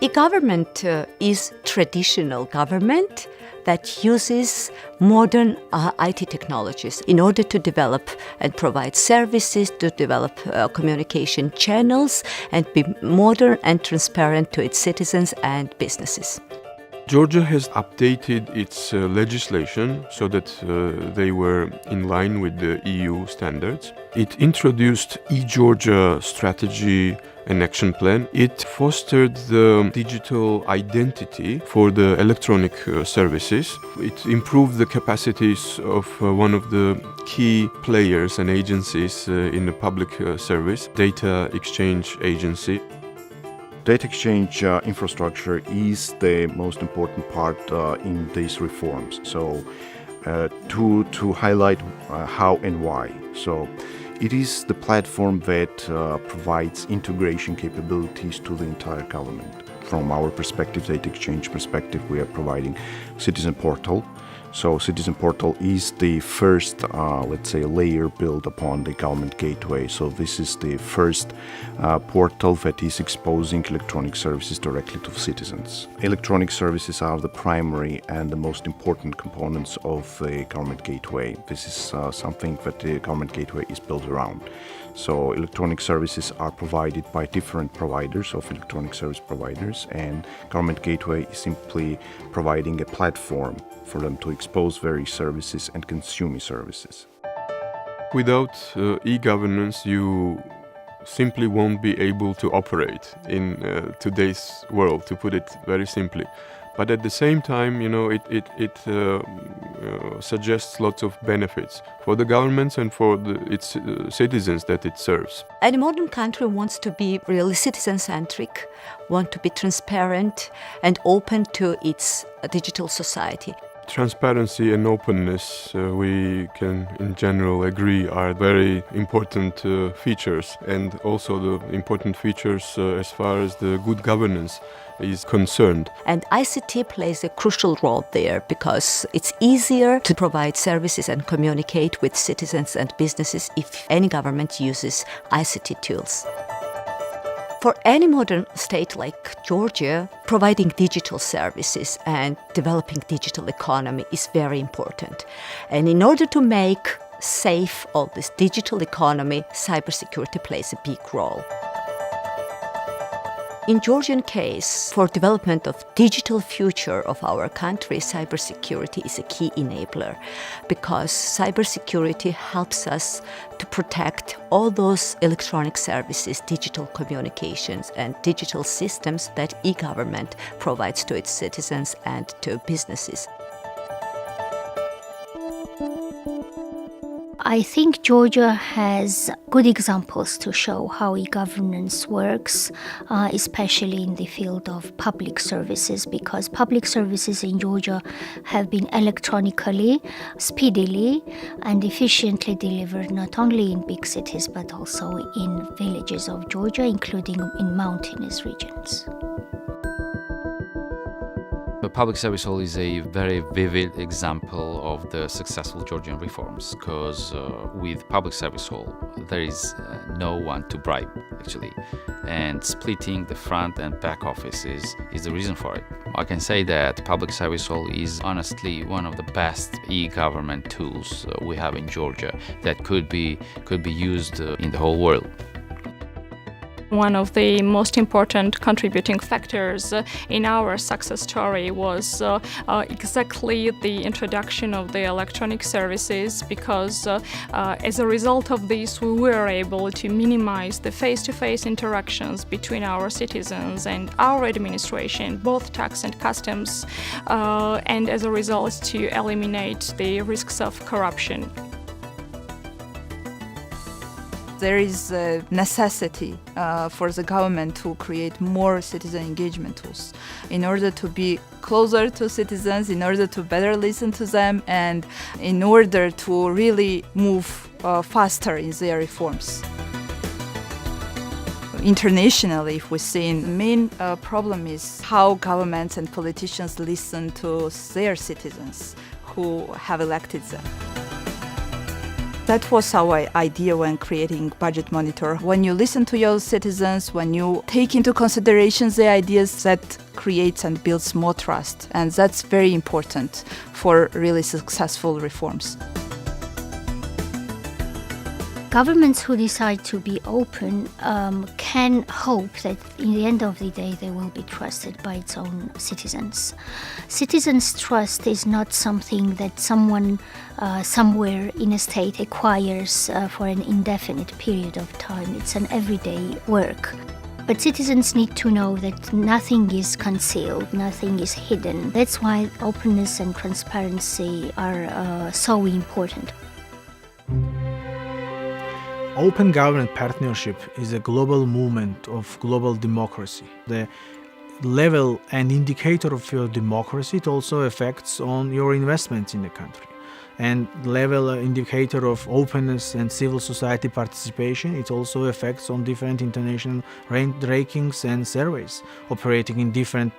E-government is traditional government that uses modern IT technologies in order to develop and provide services, to develop communication channels, and be modern and transparent to its citizens and businesses. Georgia has updated its legislation so that they were in line with the EU standards. It introduced e-Georgia strategy and action plan. It fostered the digital identity for the electronic services. It improved the capacities of one of the key players and agencies in the public service, Data Exchange Agency. Data exchange infrastructure is the most important part in these reforms. So to highlight how and why. So it is the platform that provides integration capabilities to the entire government. From our perspective, data exchange perspective, we are providing Citizen Portal. So Citizen Portal is the first, layer built upon the government gateway. So this is the first portal that is exposing electronic services directly to citizens. Electronic services are the primary and the most important components of the government gateway. This is something that the government gateway is built around. So electronic services are provided by different providers of electronic service providers, and government gateway is simply providing a platform for them to expose various services and consume services. Without e-governance, you simply won't be able to operate in today's world, to put it very simply. But at the same time, it suggests lots of benefits for the governments and for its citizens that it serves. Any modern country wants to be really citizen-centric, want to be transparent and open to its digital society. Transparency and openness, we can in general agree, are very important features, and also the important features as far as the good governance is concerned. And ICT plays a crucial role there because it's easier to provide services and communicate with citizens and businesses if any government uses ICT tools. For any modern state like Georgia, providing digital services and developing digital economy is very important. And in order to make safe all this digital economy, cybersecurity plays a big role. In Georgian case, for development of digital future of our country, cybersecurity is a key enabler because cybersecurity helps us to protect all those electronic services, digital communications and digital systems that e-government provides to its citizens and to businesses. I think Georgia has good examples to show how e-governance works, especially in the field of public services, because public services in Georgia have been electronically, speedily, and efficiently delivered not only in big cities but also in villages of Georgia, including in mountainous regions. The public service hall is a very vivid example of the successful Georgian reforms, because with public service hall there is no one to bribe actually, and splitting the front and back offices is the reason for it. I can say that public service hall is honestly one of the best e-government tools we have in Georgia that could be used in the whole world. One of the most important contributing factors in our success story was exactly the introduction of the electronic services, because as a result of this we were able to minimize the face-to-face interactions between our citizens and our administration, both tax and customs, and as a result to eliminate the risks of corruption. There is a necessity for the government to create more citizen engagement tools in order to be closer to citizens, in order to better listen to them, and in order to really move faster in their reforms. Internationally, if we see, the main problem is how governments and politicians listen to their citizens who have elected them. That was our idea when creating Budget Monitor. When you listen to your citizens, when you take into consideration the ideas, that creates and builds more trust. And that's very important for really successful reforms. Governments who decide to be open can hope that in the end of the day they will be trusted by its own citizens. Citizens' trust is not something that someone somewhere in a state acquires for an indefinite period of time. It's an everyday work. But citizens need to know that nothing is concealed, nothing is hidden. That's why openness and transparency are so important. Open government partnership is a global movement of global democracy. The level and indicator of your democracy, it also affects on your investments in the country. And level indicator of openness and civil society participation, it also affects on different international rankings and surveys operating in different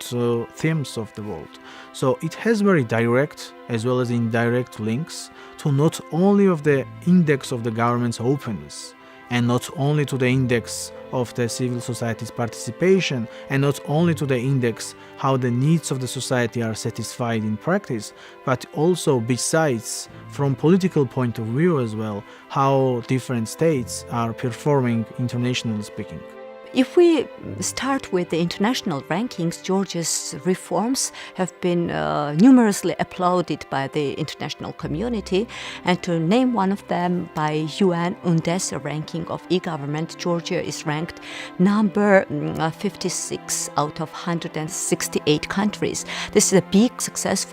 themes of the world. So it has very direct as well as indirect links to not only of the index of the government's openness and not only to the index of the civil society's participation and not only to the index how the needs of the society are satisfied in practice, but also besides from political point of view as well, how different states are performing internationally speaking. If we start with the international rankings, Georgia's reforms have been numerously applauded by the international community. And to name one of them, by UNDP ranking of e-government, Georgia is ranked number 56 out of 168 countries. This is a big success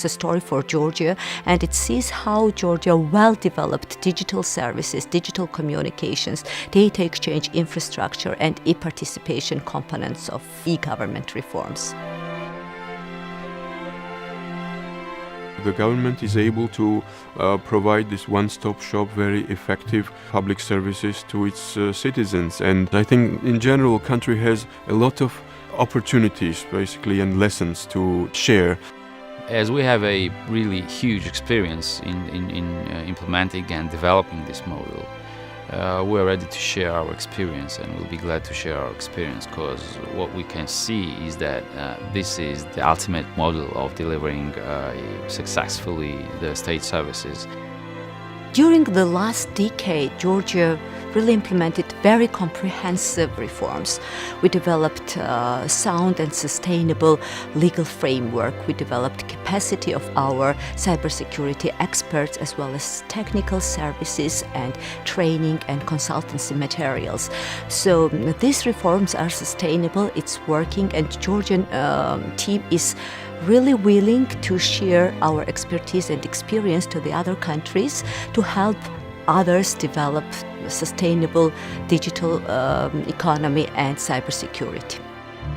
story for Georgia, and it sees how Georgia well-developed digital services, digital communications, data exchange infrastructure, and e-participation components of e-government reforms. The government is able to provide this one-stop shop, very effective public services to its citizens. And I think in general, country has a lot of opportunities basically and lessons to share. As we have a really huge experience in implementing and developing this model, we're ready to share our experience, and we'll be glad to share our experience, because what we can see is that this is the ultimate model of delivering successfully the state services. During the last decade, Georgia really implemented very comprehensive reforms. We developed sound and sustainable legal framework. We developed capacity of our cybersecurity experts, as well as technical services and training and consultancy materials. So these reforms are sustainable, it's working, and Georgian team is really willing to share our expertise and experience to the other countries to help others develop sustainable digital economy and cybersecurity.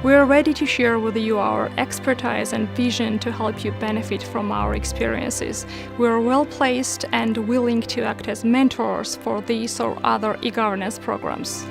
We are ready to share with you our expertise and vision to help you benefit from our experiences. We are well placed and willing to act as mentors for these or other e-governance programs.